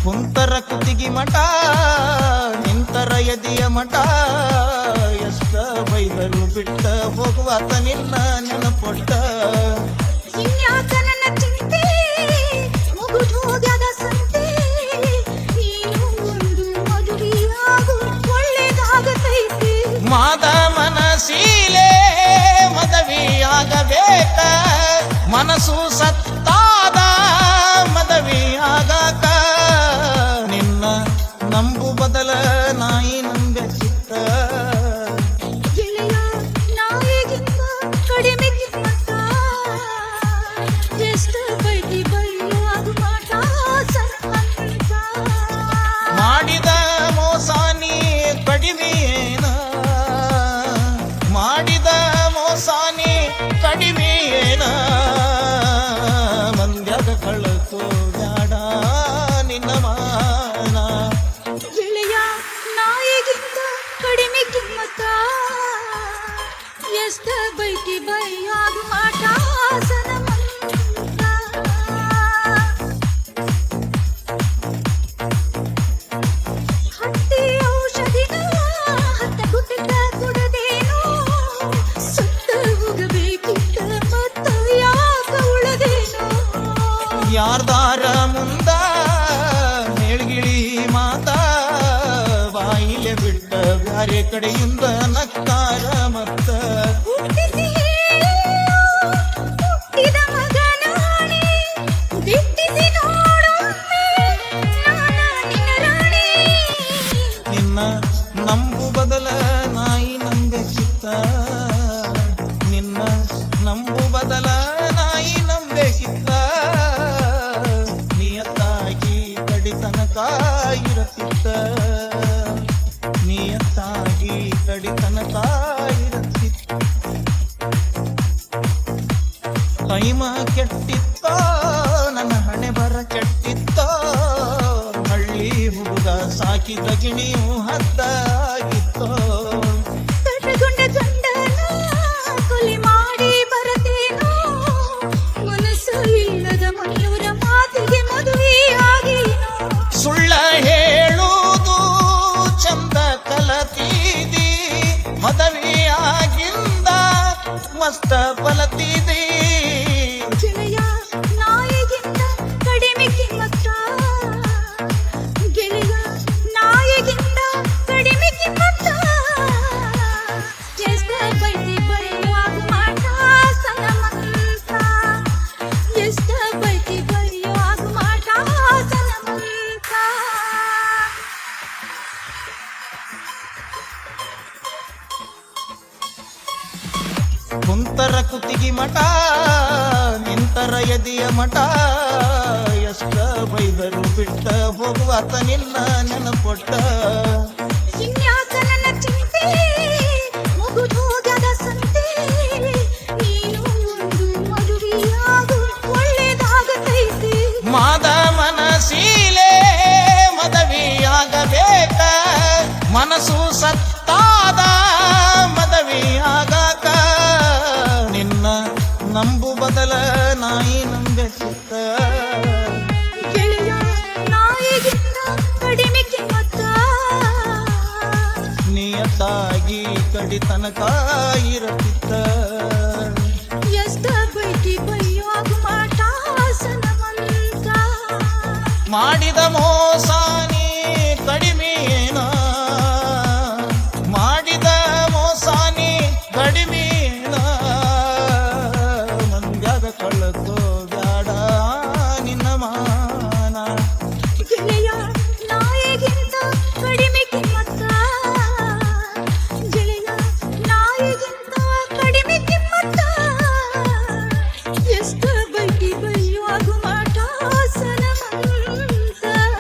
ಕುಂತರ ಕುತ್ತಿಗೆ ಮಠ ನಿಂತರ ಎದೆಯ ಮಠ ಎಷ್ಟ ಬೈದರು ಬಿಟ್ಟ ಹೋಗುವಾತ ನಿನ್ನ ನೆನಪೊಟ್ಟ ಇನ್ಯಾಕನ ಚಿಂತೆ ಮುಗುದು ಹೋಗ್ಯದ ಸಂತೆ ನೀನು ಒಂದು ಮದುವೆಯಾಗು ಒಳ್ಳೆದಾಗತೈತಿ ಮಾದ ಮನಸೀಲೆ ಮದವಿಯಾಗಬೇಕ ಮನಸ್ಸು ಸತ್ತಾದ ಮದವಿಯಾಗಾಕ ನಿನ್ನ ನಂಬು ಬದಲ ನಾಯಿ ನಂಬೆ ಚಿತ್ತ ಗೆಳೆಯ ನಾಯಿಗಿಂತ ಕಡಿಮೆ ಕಿಮ್ಮತ್ತ ಎಷ್ಟು ಬೈತಿ ಬೈಯುವಾಗ ಮಾಟ ಸನ್ಮಂತ ಮಾಡಿದ ಮೋಸ ನೀ ಕಡಿಮೆಯೇನ ಮಾಡಿದ ಮೋಸ ನೀ ಕಡಿಮೆಯೇನ ಮಂದ್ಯದ ಕಳತು ಬ್ಯಾಡ ನಿನ್ನ ಮಾನ ಗೆಳೆಯ ನಾಯಿಗಿಂತ ಕಡಿಮೆ ಕಿಮ್ಮತ್ತ ಎಷ್ಟ ಬೈತಿ ಬೈಯುವಾಗ ಮಾಟ ಸನ್ಮಂತ ಹತ್ತಿ ಔಷಧಿನ ಹತ್ತ ಗುಟ್ಟಿದ್ದ ಕುಡದೇನು ಸುತ್ತ ಹೋಗಬೇಕಿತ್ತ ಮತ್ತ ಯಾಕ ಉಳದೇನು ಯಾರ್ದಾರ ಮುಂದ ಹೇಳ್ಗಿಳಿ ಮಾತ ಬಾಯಿಲೆ ಬಿಟ್ಟ ಬ್ಯಾರೆ ಕಡೆಯಿಂದ ನಕ್ಕಾರ ಮತ್ತ ಹುಟ್ಟಿಸಿ ಹುಟ್ಟಿದ ಮಗನಾಣಿ ದಿಟ್ಟಿಸಿ ನೋಡೊಮ್ಮೆ ನಾನ ನಿನ್ನ ರಾಣಿ ನಿನ್ನ ನಂಬು ಬದಲ ನಾಯಿ ನಂಬೆ ಚಿತ್ತ ನಿನ್ನ ನಂಬು ಬದಲ ನಾಯಿ ನಂಬೆ ಚಿತ್ತ ನಿಯತ್ತಾಗಿ ಕಡಿತನಕ ಇರತಿತ್ತ ನಿಯತ್ತಾಗಿ ಕಡಿತನಕ ಇರತಿತ್ತ ಟೈಮ ಕೆಟ್ಟಿತ್ತ ನನ್ನ ಹಣೆ ಬರ ಕೆಟ್ಟಿತ್ತ ಹಳ್ಳಿ ಹುಡುಗ ಸಾಕಿದ ಗಿಣಿಯು ಹದ್ದಾಗಿತ್ತೋ ಕಟ್ಟಗೊಂಡ ಗಂಡನ ಕೊಲೆ ಮಾಡಿ ಬರತೇನೋ ಮನಸ್ಸು ಇಲ್ಲದ ಮನೆಯವರ ಮಾತಿಗೆ ಮದುವೆಯಾಗೇನೋ ಸುಳ್ಳ ಹೇಳುವುದು ಚಂದ ಕಲತೀದಿ ಮದವಿಯಾಗಿಂದ ಮಸ್ತ ಫಲತೀದಿ ಗೆಳೆಯ ನಾಯಿಗಿಂತ ಕಡಿಮೆ ಕಿಮ್ಮತ್ತ ಗೆಳೆಯ ನಾಯಿಗಿಂತ ಕಡಿಮೆ ಕಿಮ್ಮತ್ತ ಎಷ್ಟ ಬೈತಿ ಬೈಯುವಾಗ ಮಾಟ ಸನಮಂತ ಎಷ್ಟ ಬೈತಿ ಬೈಯುವಾಗ ಮಾಟ ಸನಮಂತ ಕುಂತರ ಕುತ್ತಿಗೆ ಮಠ ನಿಂತರ ಎದೆಯ ಮಠ ಎಷ್ಟ ಬೈದರು ಬಿಟ್ಟ ಹೋಗುವಾತ ನಿನ್ನ ನೆನಪೊಟ್ಟ ಇನ್ಯಾಕನ ಚಿಂತೆ ಮುಗುದು ಹೋಗ್ಯದ ಸಂತೆ ನೀನು ಒಂದು ಮದುವೆಯಾಗು ಒಳ್ಳೆದಾಗತೈತಿ ಮಾದ ಮನಸೀಲೆ ಮದವಿಯಾಗಬೇಕ ಮನಸ್ಸು ಸತ್ತಾದ ಮದವಿಯಾಗಾಕ ನಿನ್ನ ನಂಬು ಬದಲ ನಾಯಿ ನಂಬೆ ಚಿತ್ತ ಗೆಳೆಯ ನಾಯಿಗಿಂತ ಕಡಿಮೆ ಕಿಮ್ಮತ್ತ ನಿಯತ್ತಾಗಿ ಕಡಿತನಕ ಇರತಿತ್ತ ಎಷ್ಟ ಬೈತಿ ಬೈಯುವಾಗ ಮಾಟ ಸನಮಂತ ಮಾಡಿದ ಮೋಸ